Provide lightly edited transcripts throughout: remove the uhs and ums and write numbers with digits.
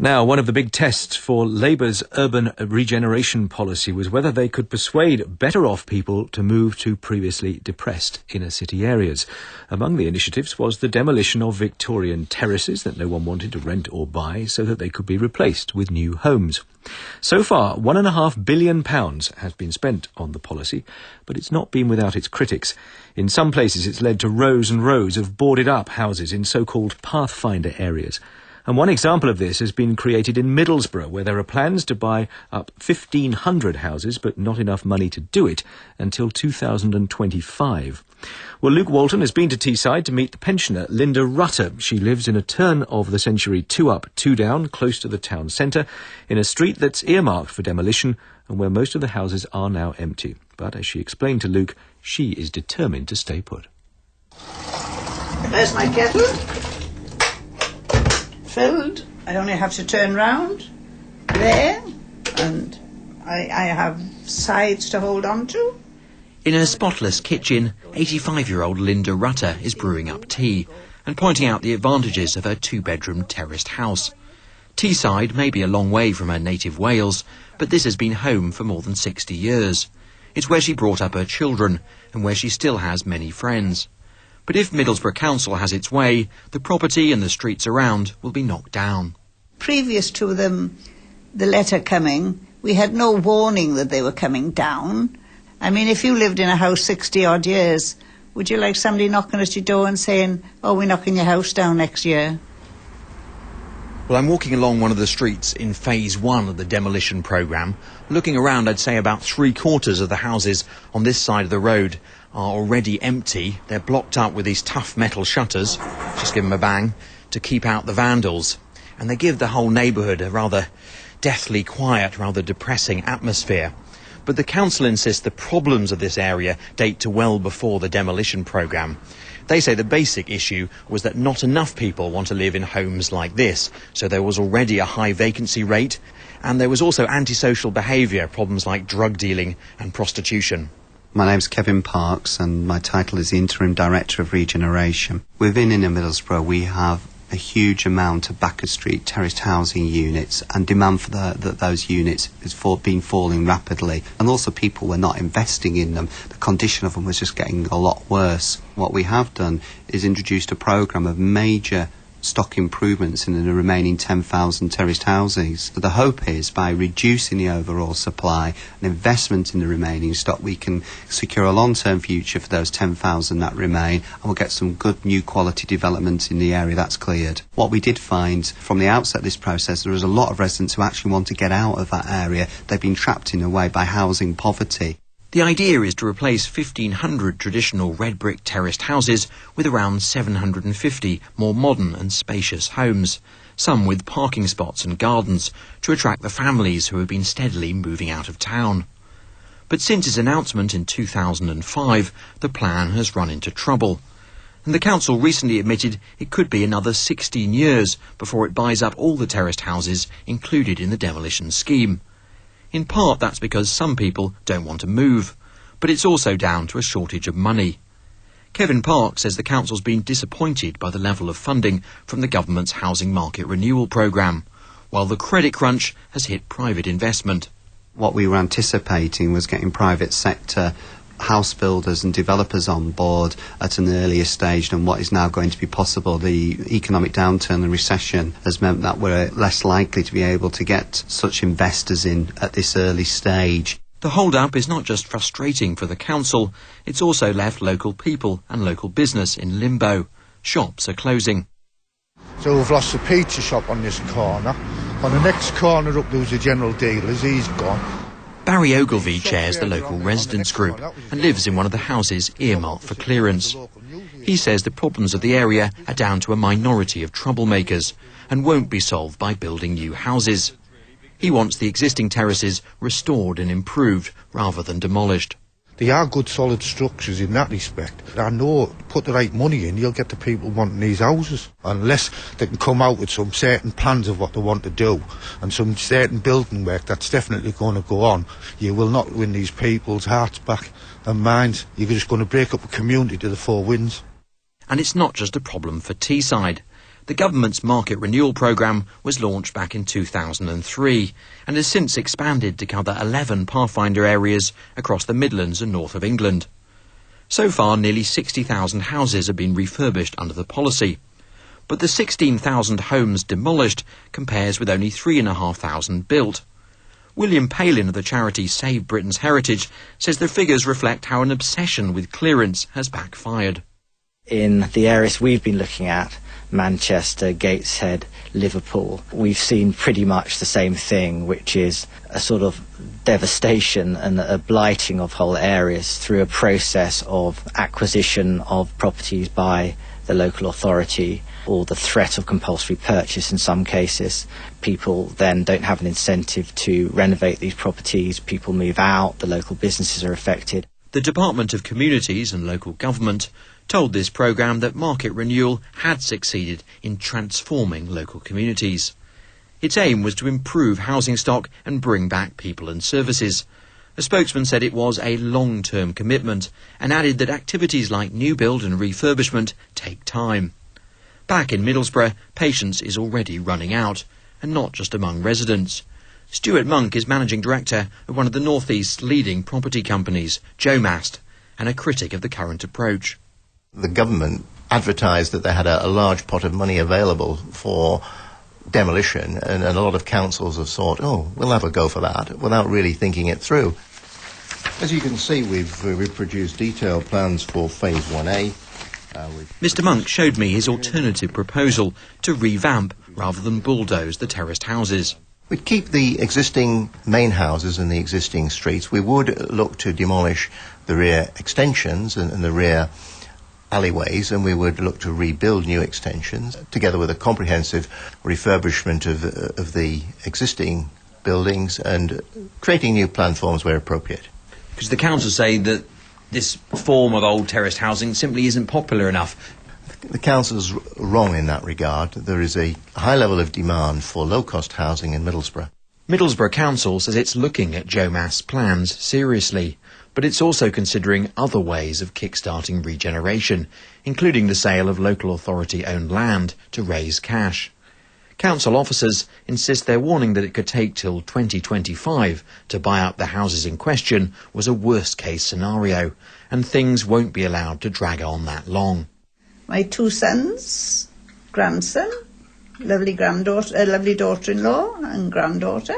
Now, one of the big tests for Labour's urban regeneration policy was whether they could persuade better-off people to move to previously depressed inner-city areas. Among the initiatives was the demolition of Victorian terraces that no one wanted to rent or buy so that they could be replaced with new homes. So far, £1.5 billion has been spent on the policy, but it's not been without its critics. In some places, it's led to rows and rows of boarded-up houses in so-called Pathfinder areas. And one example of this has been created in Middlesbrough, where there are plans to buy up 1,500 houses, but not enough money to do it until 2025. Well, Luke Walton has been to Teesside to meet the pensioner Linda Rutter. She lives in a turn-of-the-century 2-up, 2-down, close to the town centre, in a street that's earmarked for demolition and where most of the houses are now empty. But as she explained to Luke, she is determined to stay put. There's my kettle. Filled. I only have to turn round there, and I have sides to hold on to. In her spotless kitchen, 85-year-old Linda Rutter is brewing up tea and pointing out the advantages of her 2-bedroom terraced house. Teesside may be a long way from her native Wales, but this has been home for more than 60 years. It's where she brought up her children and where she still has many friends. But if Middlesbrough Council has its way, the property and the streets around will be knocked down. Previous to the letter coming, we had no warning that they were coming down. I mean, if you lived in a house 60-odd years, would you like somebody knocking at your door and saying, oh, we're knocking your house down next year? Well, I'm walking along one of the streets in phase 1 of the demolition programme. Looking around, I'd say about 3/4 of the houses on this side of the road are already empty. They're blocked up with these tough metal shutters, just give them a bang, to keep out the vandals. And they give the whole neighbourhood a rather deathly quiet, rather depressing atmosphere. But the council insists the problems of this area date to well before the demolition programme. They say the basic issue was that not enough people want to live in homes like this, so there was already a high vacancy rate, and there was also antisocial behaviour, problems like drug dealing and prostitution. My name's Kevin Parks and my title is the Interim Director of Regeneration. Within Inner Middlesbrough we have a huge amount of back of street terraced housing units, and demand for those units is been falling rapidly, and also people were not investing in them. The condition of them was just getting a lot worse. What we have done is introduced a programme of major stock improvements in the remaining 10,000 terraced houses. So the hope is by reducing the overall supply and investment in the remaining stock, we can secure a long-term future for those 10,000 that remain, and we'll get some good new quality development in the area that's cleared. What we did find from the outset of this process, there was a lot of residents who actually want to get out of that area. They've been trapped in a way by housing poverty. The idea is to replace 1,500 traditional red brick terraced houses with around 750 more modern and spacious homes, some with parking spots and gardens to attract the families who have been steadily moving out of town. But since its announcement in 2005, the plan has run into trouble. And the council recently admitted it could be another 16 years before it buys up all the terraced houses included in the demolition scheme. In part, that's because some people don't want to move, but it's also down to a shortage of money. Kevin Park says the council's been disappointed by the level of funding from the government's housing market renewal programme, while the credit crunch has hit private investment. What we were anticipating was getting private sector house builders and developers on board at an earlier stage than what is now going to be possible. The economic downturn and recession has meant that we're less likely to be able to get such investors in at this early stage. The hold-up is not just frustrating for the council, it's also left local people and local business in limbo. Shops are closing. So we've lost the pizza shop on this corner. On the next corner up there was a general dealer's, he's gone. Barry Ogilvie chairs the local residents group and lives in one of the houses earmarked for clearance. He says the problems of the area are down to a minority of troublemakers and won't be solved by building new houses. He wants the existing terraces restored and improved rather than demolished. They are good solid structures in that respect. I know, put the right money in, you'll get the people wanting these houses. Unless they can come out with some certain plans of what they want to do and some certain building work that's definitely going to go on, you will not win these people's hearts back and minds. You're just going to break up a community to the four winds. And it's not just a problem for Teesside. The government's market renewal programme was launched back in 2003 and has since expanded to cover 11 Pathfinder areas across the Midlands and north of England. So far, nearly 60,000 houses have been refurbished under the policy, but the 16,000 homes demolished compares with only 3,500 built. William Palin of the charity Save Britain's Heritage says the figures reflect how an obsession with clearance has backfired. In the areas we've been looking at, Manchester, Gateshead, Liverpool, we've seen pretty much the same thing, which is a sort of devastation and a blighting of whole areas through a process of acquisition of properties by the local authority or the threat of compulsory purchase in some cases. People then don't have an incentive to renovate these properties, people move out, the local businesses are affected. The Department of Communities and Local Government told this programme that market renewal had succeeded in transforming local communities. Its aim was to improve housing stock and bring back people and services. A spokesman said it was a long-term commitment and added that activities like new build and refurbishment take time. Back in Middlesbrough, patience is already running out, and not just among residents. Stuart Monk is managing director of one of the North East's leading property companies, Jomast, and a critic of the current approach. The government advertised that they had a large pot of money available for demolition, and a lot of councils have thought, oh, we'll have a go for that, without really thinking it through. As you can see, we've produced detailed plans for Phase 1A. Mr Monk showed me his alternative proposal to revamp rather than bulldoze the terraced houses. We'd keep the existing main houses and the existing streets. We would look to demolish the rear extensions and the rear alleyways, and we would look to rebuild new extensions, together with a comprehensive refurbishment of the existing buildings and creating new plan forms where appropriate. Because the council say that this form of old terraced housing simply isn't popular enough. The council's wrong in that regard. There is a high level of demand for low-cost housing in Middlesbrough. Middlesbrough Council says it's looking at Jomast's plans seriously, but it's also considering other ways of kick-starting regeneration, including the sale of local authority-owned land to raise cash. Council officers insist their warning that it could take till 2025 to buy up the houses in question was a worst-case scenario, and things won't be allowed to drag on that long. My two sons, grandson, lovely daughter-in-law and granddaughter.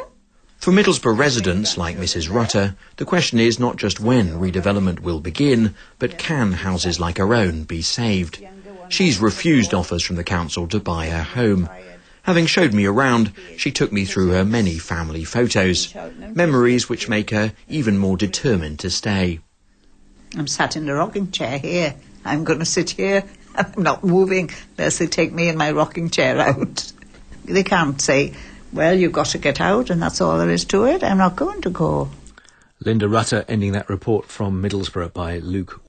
For Middlesbrough residents like Mrs Rutter, the question is not just when redevelopment will begin, but can houses like her own be saved? She's refused offers from the council to buy her home. Having showed me around, she took me through her many family photos, memories which make her even more determined to stay. I'm sat in the rocking chair here. I'm going to sit here. I'm not moving unless they take me in my rocking chair out. They can't say, well, you've got to get out and that's all there is to it. I'm not going to go. Linda Rutter ending that report from Middlesbrough by Luke